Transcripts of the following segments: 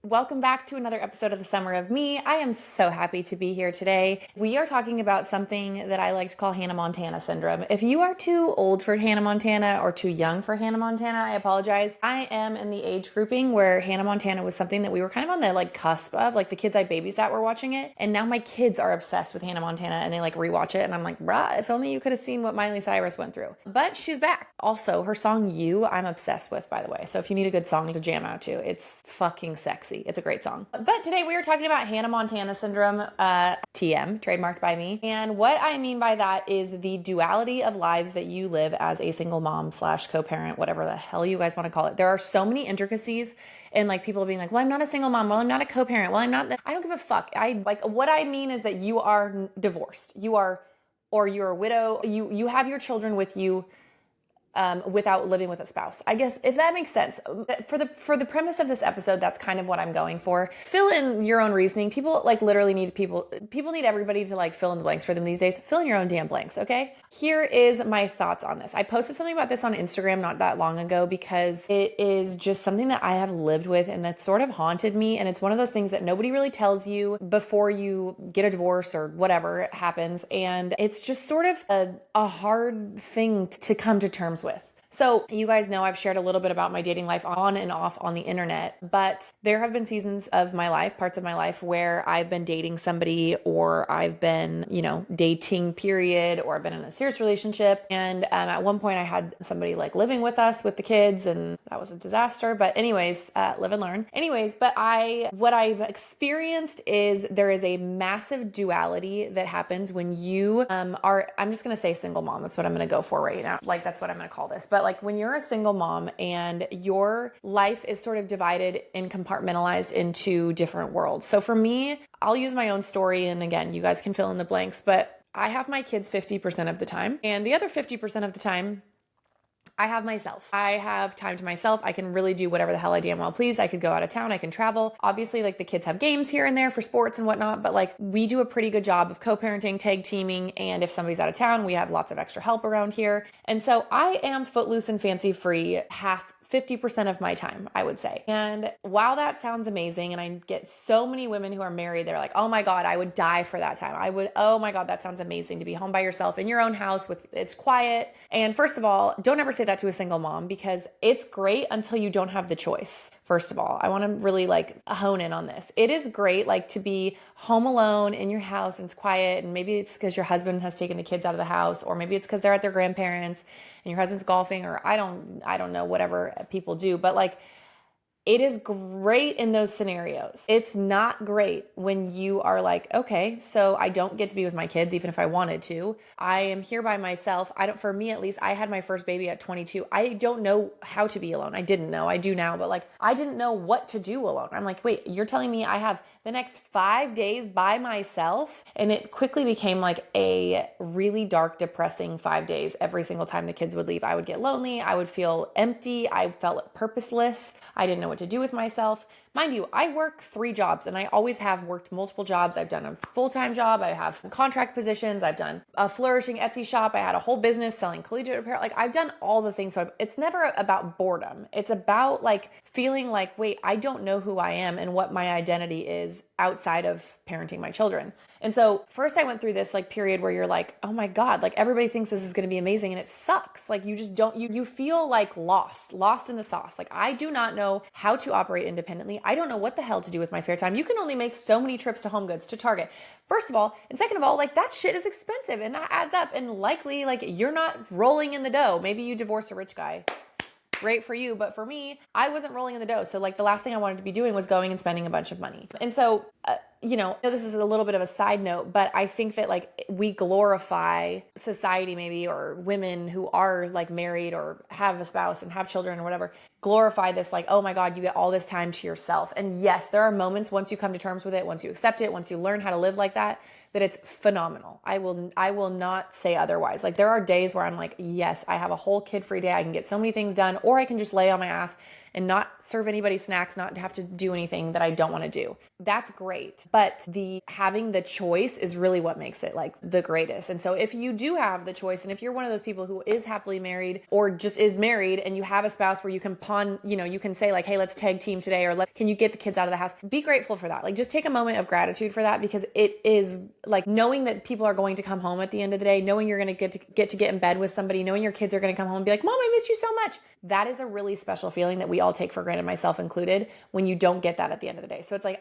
Welcome back to another episode of The Summer of Me. I am so happy to be here today. We are talking about something that I like to call Hannah Montana syndrome. If you are too old for Hannah Montana or too young for Hannah Montana, I apologize. I am in the age grouping where Hannah Montana was something that we were kind of on the cusp of, like the kids I babysat were watching it. And now my kids are obsessed with Hannah Montana and they rewatch it. And I'm like, bruh, if only you could have seen what Miley Cyrus went through. But she's back. Also, her song You, I'm obsessed with, by the way. So if you need a good song to jam out to, it's fucking sexy. It's a great song. But today we are talking about Hannah Montana syndrome, TM, trademarked by me. And what I mean by that is the duality of lives that you live as a single mom slash co-parent, whatever the hell you guys want to call it. There are so many intricacies and people being like, well, I'm not a single mom. Well, I'm not a co-parent. Well, I'm not, I don't give a fuck. What I mean is that you are divorced. Or you're a widow. You have your children with you without living with a spouse. I guess if that makes sense. For the premise of this episode, that's kind of what I'm going for. Fill in your own reasoning. People literally need people need everybody to fill in the blanks for them these days. Fill in your own damn blanks, okay? Here is my thoughts on this. I posted something about this on Instagram not that long ago because it is just something that I have lived with and that sort of haunted me. And it's one of those things that nobody really tells you before you get a divorce or whatever happens. And it's just sort of a hard thing to come to terms with. So you guys know I've shared a little bit about my dating life on and off on the internet, but there have been seasons of my life, parts of my life where I've been dating somebody or I've been, dating period, or I've been in a serious relationship. And at one point I had somebody living with us with the kids and that was a disaster. But anyways, live and learn. But what I've experienced is there is a massive duality that happens when you I'm just going to say single mom. That's what I'm going to go for right now. That's what I'm going to call this. But when you're a single mom and your life is sort of divided and compartmentalized into different worlds. So for me, I'll use my own story. And again, you guys can fill in the blanks, but I have my kids 50% of the time. And the other 50% of the time, I have myself. I have time to myself. I can really do whatever the hell I damn well please. I could go out of town. I can travel. Obviously, the kids have games here and there for sports and whatnot, but we do a pretty good job of co-parenting, tag teaming, and if somebody's out of town, we have lots of extra help around here. And so I am footloose and fancy free 50% of my time, I would say. And while that sounds amazing, and I get so many women who are married, they're like, oh my God, I would die for that time. Oh my God, that sounds amazing to be home by yourself in your own house it's quiet. And first of all, don't ever say that to a single mom because it's great until you don't have the choice. First of all, I want to really hone in on this. It is great to be home alone in your house and it's quiet. And maybe it's because your husband has taken the kids out of the house, or maybe it's because they're at their grandparents and your husband's golfing, or I don't know, whatever people do. But it is great in those scenarios. It's not great when you are okay, so I don't get to be with my kids, even if I wanted to. I am here by myself. For me at least, I had my first baby at 22. I don't know how to be alone. I didn't know. I do now, but I didn't know what to do alone. I'm wait, you're telling me I have the next 5 days by myself? And it quickly became a really dark, depressing 5 days. Every single time the kids would leave, I would get lonely. I would feel empty. I felt purposeless. I didn't know what to do with myself. Mind you, I work 3 jobs and I always have worked multiple jobs. I've done a full-time job. I have contract positions. I've done a flourishing Etsy shop. I had a whole business selling collegiate apparel. I've done all the things. So it's never about boredom. It's about feeling wait, I don't know who I am and what my identity is outside of parenting my children. And so first I went through this period where you're oh my God, everybody thinks this is going to be amazing. And it sucks. You just don't, you feel lost in the sauce. I do not know how to operate independently. I don't know what the hell to do with my spare time. You can only make so many trips to Home Goods, to Target. First of all, and second of all, that shit is expensive and that adds up. And likely you're not rolling in the dough. Maybe you divorce a rich guy. Great for you. But for me, I wasn't rolling in the dough. So the last thing I wanted to be doing was going and spending a bunch of money. And so, this is a little bit of a side note, but I think that we glorify society maybe, or women who are married or have a spouse and have children or whatever, glorify this oh my God, you get all this time to yourself. And yes, there are moments once you come to terms with it, once you accept it, once you learn how to live like that it's phenomenal. I will not say otherwise. There are days where I'm yes, I have a whole kid-free day. I can get so many things done, or I can just lay on my ass and not serve anybody snacks, not have to do anything that I don't want to do. That's great. But the having the choice is really what makes it like the greatest. And so if you do have the choice, and if you're one of those people who is happily married or just is married and you have a spouse where you can you can say like, hey, let's tag team today, or can you get the kids out of the house? Be grateful for that. Like just take a moment of gratitude for that, because it is like knowing that people are going to come home at the end of the day, knowing you're going to get in bed with somebody, knowing your kids are going to come home and be like, Mom, I missed you so much. That is a really special feeling that we all take for granted, myself included, when you don't get that at the end of the day. So it's like,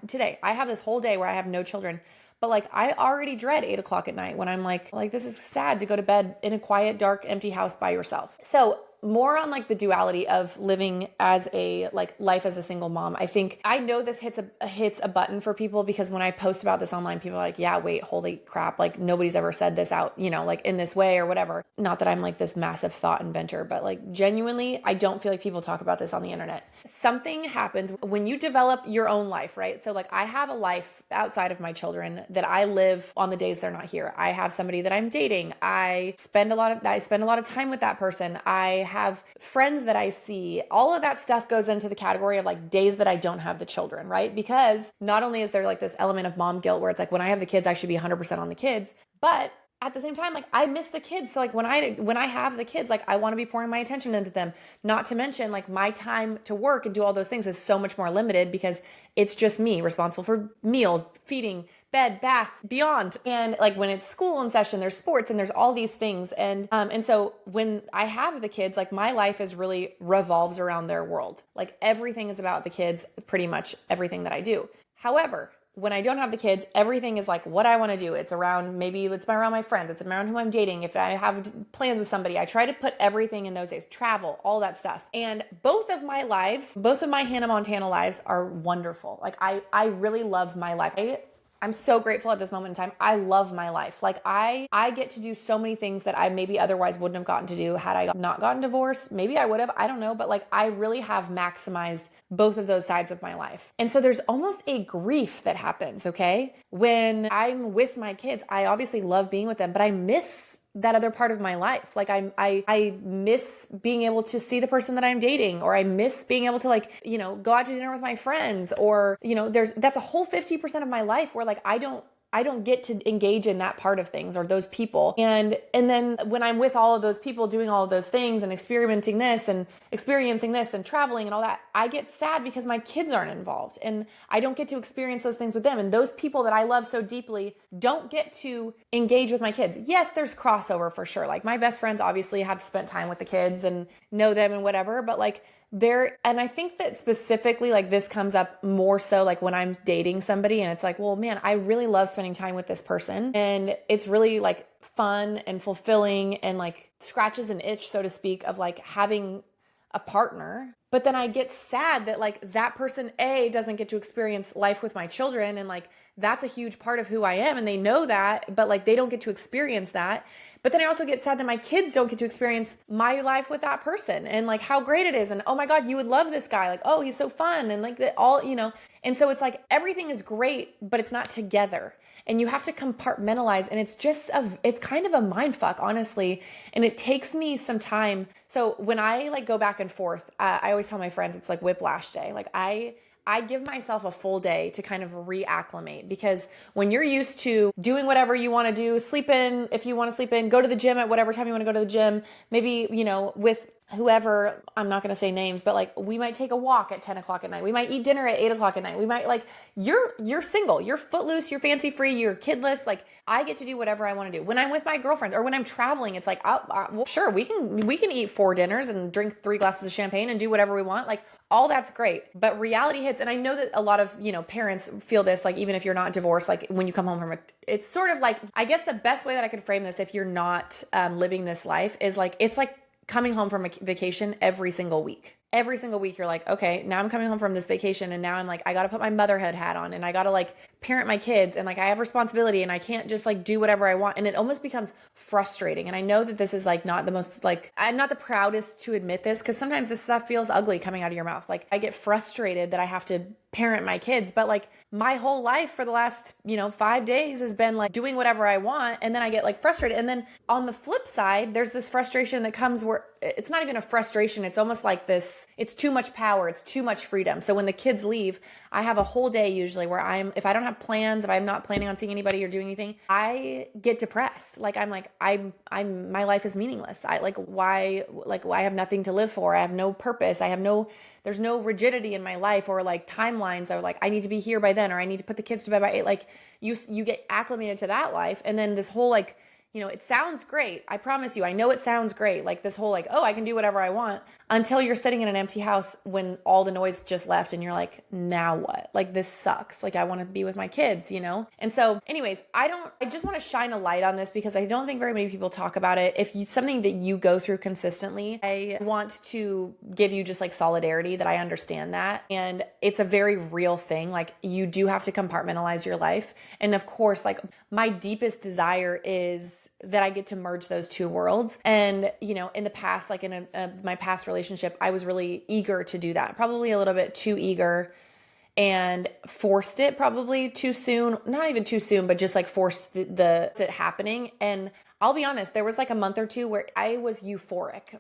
today I have this whole day where I have no children, but like I already dread 8 o'clock at night when I'm like this is sad to go to bed in a quiet, dark, empty house by yourself. So more on like the duality of living as a like life as a single mom. I know this hits a button for people, because when I post about this online, people are like, yeah, wait, holy crap. Like nobody's ever said this out, like in this way or whatever. Not that I'm like this massive thought inventor, but like genuinely, I don't feel like people talk about this on the internet. Something happens when you develop your own life, right? So like I have a life outside of my children that I live on the days they're not here. I have somebody that I'm dating. I spend a lot of time with that person. I have friends that I see. All of that stuff goes into the category of like days that I don't have the children, right? Because not only is there like this element of mom guilt where it's like when I have the kids, I should be 100% on the kids, but at the same time, like I miss the kids. So like when I have the kids, like I want to be pouring my attention into them. Not to mention like my time to work and do all those things is so much more limited, because it's just me responsible for meals, feeding, bed, bath, beyond. And like when it's school in session, there's sports and there's all these things. And so when I have the kids, like my life is really revolves around their world. Like everything is about the kids, pretty much everything that I do. However, when I don't have the kids, everything is like what I want to do. It's around around my friends. It's around who I'm dating. If I have plans with somebody, I try to put everything in those days, travel, all that stuff. And both of my Hannah Montana lives are wonderful. Like I really love my life. I'm so grateful at this moment in time. I love my life. Like I get to do so many things that I maybe otherwise wouldn't have gotten to do had I not gotten divorced. Maybe I would have, I don't know. But like I really have maximized both of those sides of my life. And so there's almost a grief that happens, okay? When I'm with my kids, I obviously love being with them, but I miss that other part of my life. Like I miss being able to see the person that I'm dating, or I miss being able to like, go out to dinner with my friends, or, that's a whole 50% of my life where like I don't get to engage in that part of things or those people. And then when I'm with all of those people doing all of those things and experiencing this and traveling and all that, I get sad because my kids aren't involved and I don't get to experience those things with them. And those people that I love so deeply don't get to engage with my kids. Yes, there's crossover for sure. Like my best friends obviously have spent time with the kids and know them and whatever, but like and I think that specifically like this comes up more so like when I'm dating somebody and it's like, well, man, I really love spending time with this person and it's really like fun and fulfilling and like scratches an itch, so to speak, of like having a partner. But then I get sad that like that person doesn't get to experience life with my children, and like that's a huge part of who I am and they know that, but like they don't get to experience that. But then I also get sad that my kids don't get to experience my life with that person and like how great it is. And oh my God, you would love this guy. Like, oh, he's so fun. And like that all, and so it's like everything is great, but it's not together. And you have to compartmentalize. And it's kind of a mind fuck, honestly. And it takes me some time. So when I like go back and forth, I always tell my friends, it's like whiplash day. Like I give myself a full day to kind of reacclimate, because when you're used to doing whatever you want to do, sleep in if you want to sleep in, go to the gym at whatever time you want to go to the gym, maybe, with whoever, I'm not going to say names, but like we might take a walk at 10 o'clock at night. We might eat dinner at 8 o'clock at night. We might like, you're single, you're footloose, you're fancy free, you're kidless. Like I get to do whatever I want to do. When I'm with my girlfriends or when I'm traveling, it's like, well, sure, we can eat 4 dinners and drink 3 glasses of champagne and do whatever we want. Like all that's great, but reality hits. And I know that a lot of, parents feel this, like, even if you're not divorced, like when you come home from it's sort of like, I guess the best way that I could frame this, if you're not living this life, is like, it's like coming home from a vacation every single week. Every single week you're like, okay, now I'm coming home from this vacation and now I'm like, I got to put my motherhood hat on and I got to like parent my kids and like I have responsibility and I can't just like do whatever I want. And it almost becomes frustrating. And I know that this is like not the most, like, I'm not the proudest to admit this because sometimes this stuff feels ugly coming out of your mouth. Like I get frustrated that I have to parent my kids, but like my whole life for the last, 5 days has been like doing whatever I want. And then I get like frustrated. And then on the flip side, there's this frustration that comes where it's not even a frustration. It's almost like this it's too much power. It's too much freedom. So when the kids leave, I have a whole day usually where if I don't have plans, if I'm not planning on seeing anybody or doing anything, I get depressed. Like my life is meaningless. Why I have nothing to live for. I have no purpose. There's no rigidity in my life, or like timelines are like, I need to be here by then, or I need to put the kids to bed by 8. Like you get acclimated to that life. And then this whole like, it sounds great. I promise you, I know it sounds great. Like this whole like, oh, I can do whatever I want, until you're sitting in an empty house when all the noise just left and you're like, now what? Like this sucks. Like I want to be with my kids, And so anyways, I just want to shine a light on this because I don't think very many people talk about it. If it's something that you go through consistently, I want to give you just like solidarity that I understand that. And it's a very real thing. Like you do have to compartmentalize your life. And of course, like my deepest desire is that I get to merge those two worlds. And, in the past, like in my past relationship, I was really eager to do that, probably a little bit too eager, and forced it probably too soon, not even too soon, but just like forced it happening. And I'll be honest, there was like a month or two where I was euphoric.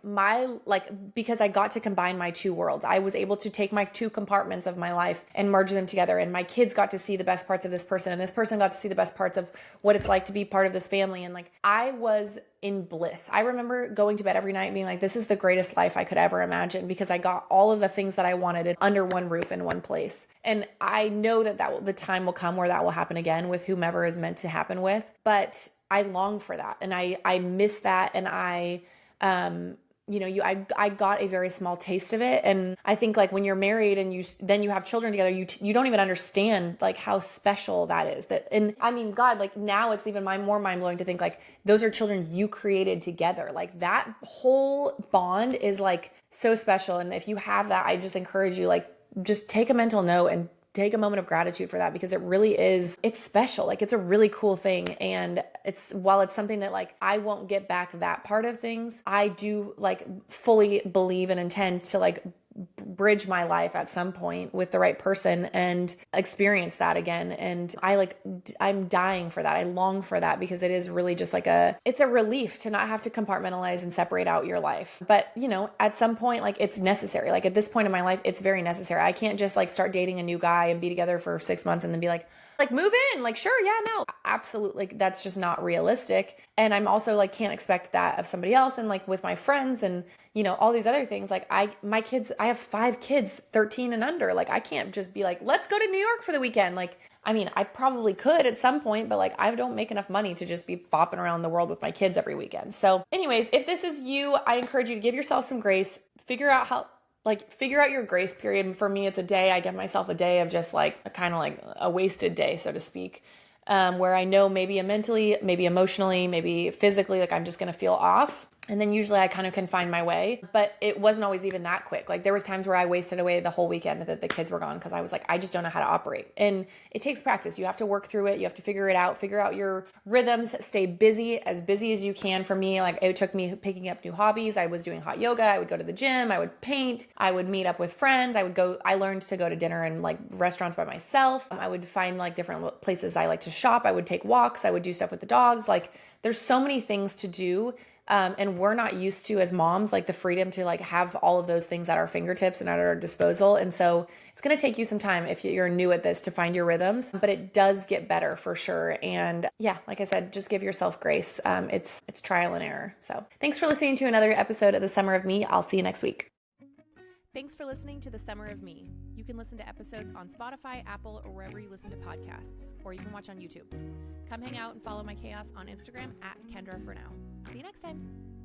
Because I got to combine my two worlds. I was able to take my two compartments of my life and merge them together. And my kids got to see the best parts of this person, and this person got to see the best parts of what it's like to be part of this family. And like, I was in bliss. I remember going to bed every night and being like, this is the greatest life I could ever imagine, because I got all of the things that I wanted under one roof in one place. And I know that the time will come where that will happen again with whomever is meant to happen with. But I long for that, and I miss that, and I got a very small taste of it. And I think like when you're married and you have children together, you don't even understand like how special that is. And I mean, God, like now it's even more mind blowing to think like those are children you created together. Like that whole bond is like so special. And if you have that, I just encourage you, like, just take a mental note and take a moment of gratitude for that, because it's special. Like it's a really cool thing. And while it's something that like I won't get back that part of things, I do like fully believe and intend to like bridge my life at some point with the right person and experience that again. And I'm dying for that. I long for that, because it is really just like it's a relief to not have to compartmentalize and separate out your life. But at some point, like it's necessary. Like at this point in my life, it's very necessary. I can't just like start dating a new guy and be together for 6 months and then be like move in, like, sure. Yeah, no, absolutely. Like, that's just not realistic. And I'm also like, can't expect that of somebody else. And like with my friends and, all these other things, like I have 5 kids, 13 and under. Like, I can't just be like, let's go to New York for the weekend. Like, I mean, I probably could at some point, but like, I don't make enough money to just be bopping around the world with my kids every weekend. So anyways, if this is you, I encourage you to give yourself some grace, figure out your grace period. And for me, it's a day. I give myself a day of just like a kind of like a wasted day, so to speak, where I know maybe mentally, maybe emotionally, maybe physically, like I'm just going to feel off. And then usually I kind of can find my way, but it wasn't always even that quick. Like there was times where I wasted away the whole weekend that the kids were gone, because I was like, I just don't know how to operate. And it takes practice. You have to work through it. You have to figure it out, figure out your rhythms, stay busy as you can. For me, like it took me picking up new hobbies. I was doing hot yoga. I would go to the gym. I would paint. I would meet up with friends. I learned to go to dinner in like restaurants by myself. I would find like different places I like to shop. I would take walks. I would do stuff with the dogs. Like there's so many things to do. And we're not used to, as moms, like the freedom to like have all of those things at our fingertips and at our disposal. And so it's going to take you some time if you're new at this to find your rhythms, but it does get better for sure. And yeah, like I said, just give yourself grace. It's trial and error. So thanks for listening to another episode of The Summer of Me. I'll see you next week. Thanks for listening to The Summer of Me. You can listen to episodes on Spotify, Apple, or wherever you listen to podcasts, or you can watch on YouTube. Come hang out and follow my chaos on Instagram at Kendra for now. See you next time.